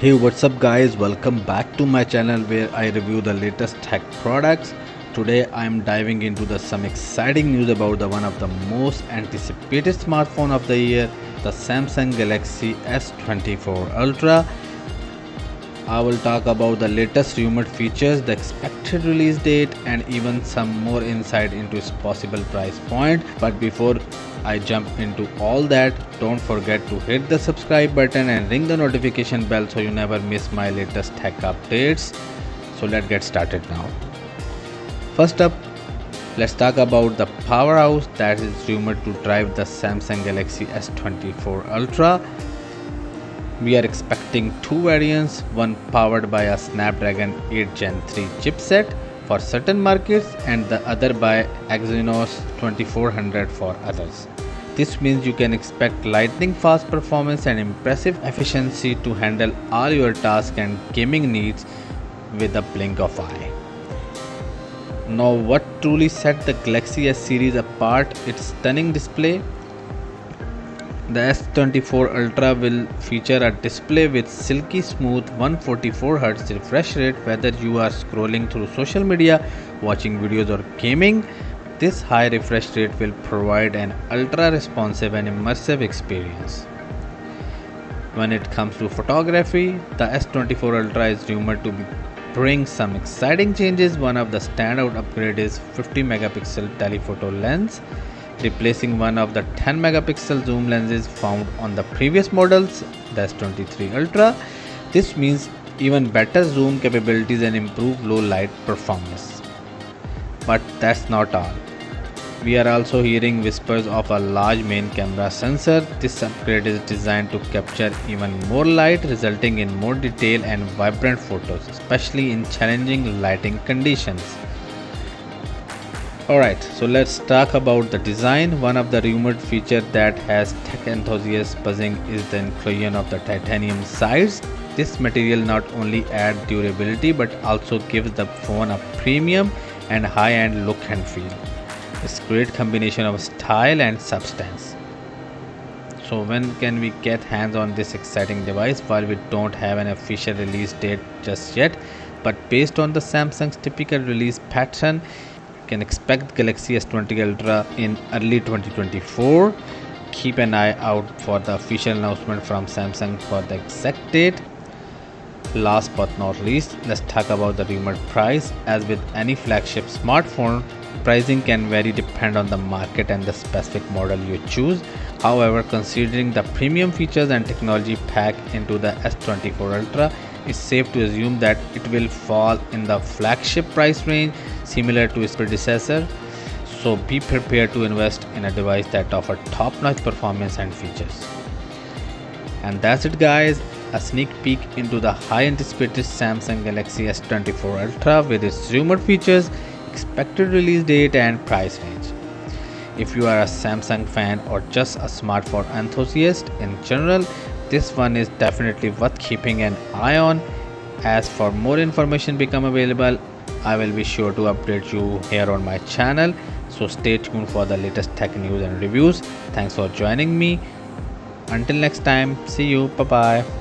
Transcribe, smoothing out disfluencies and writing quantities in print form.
Hey, what's up guys, welcome back to my channel where I review the latest tech products. Today I am diving into some exciting news about one of the most anticipated smartphone of the year, the Samsung Galaxy S24 Ultra. I will talk about the latest rumored features, the expected release date, and even some more insight into its possible price point. But before I jump into all that, don't forget to hit the subscribe button and ring the notification bell so you never miss my latest tech updates. So let's get started now. First up, let's talk about the powerhouse that is rumored to drive the Samsung Galaxy S24 Ultra. We are expecting two variants, one powered by a Snapdragon 8 Gen 3 chipset for certain markets and the other by Exynos 2400 for others. This means you can expect lightning fast performance and impressive efficiency to handle all your tasks and gaming needs with a blink of eye. Now, what truly set the Galaxy S series apart? Its stunning display. The S24 Ultra will feature a display with silky smooth 144Hz refresh rate whether you are scrolling through social media, watching videos or gaming. This high refresh rate will provide an ultra responsive and immersive experience. When it comes to photography, the S24 Ultra is rumored to bring some exciting changes. One of the standout upgrades is 50 megapixel telephoto lens, replacing one of the 10 megapixel zoom lenses found on the previous models, the S23 Ultra. This means even better zoom capabilities and improved low light performance. But that's not all. We are also hearing whispers of a large main camera sensor. This upgrade is designed to capture even more light, resulting in more detailed and vibrant photos, especially in challenging lighting conditions. Alright, so let's talk about the design. One of the rumored features that has tech enthusiasts buzzing is the inclusion of the titanium sides. This material not only adds durability but also gives the phone a premium and high-end look and feel. It's a great combination of style and substance. So when can we get hands on this exciting device? While we don't have an official release date just yet, but based on the Samsung's typical release pattern, can expect Galaxy S20 Ultra in early 2024. Keep an eye out for the official announcement from Samsung for the exact date. Last but not least, let's talk about the rumored price. As with any flagship smartphone, pricing can vary depending on the market and the specific model you choose. However, considering the premium features and technology packed into the S24 Ultra, it's safe to assume that it will fall in the flagship price range similar to its predecessor. So be prepared to invest in a device that offers top-notch performance and features. And that's it guys, a sneak peek into the high anticipated Samsung Galaxy S24 Ultra with its rumored features, expected release date and price range. If you are a Samsung fan or just a smartphone enthusiast in general, this one is definitely worth keeping an eye on. As for more information become available, I will be sure to update you here on my channel. So stay tuned for the latest tech news and reviews. Thanks for joining me. Until next time, see you. Bye bye.